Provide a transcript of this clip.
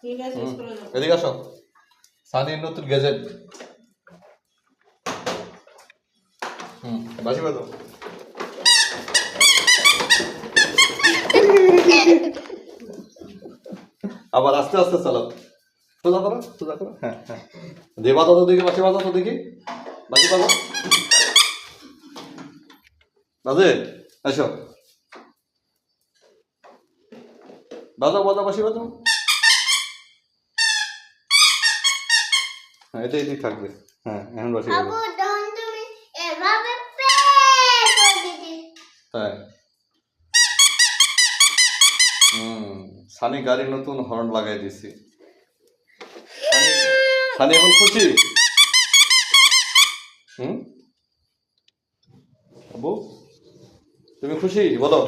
ঠিক আছে স্কুলে যাও। এদিকে আসো। সানির নতুন গ্যাজেট। বাজি বাজো। আবার আস্তে আস্তে চালাও। সোজা করো, সোজা করো। হ্যাঁ হ্যাঁ। দিয়ে বাজাও তো দেখি, বাজি বাজাও তো দেখি। বাজি বাজাও। বাজে, এসো। বাজাও বাজাও, বাসি বাজাও। হ্যাঁ, এটাই থাকবে। হ্যাঁ, এখন বাসি বাজাও। তাই সানি গাড়ি নতুন হর্ন লাগাই দিছি। সানি এখন খুশি? আবু তুমি খুশি বলো?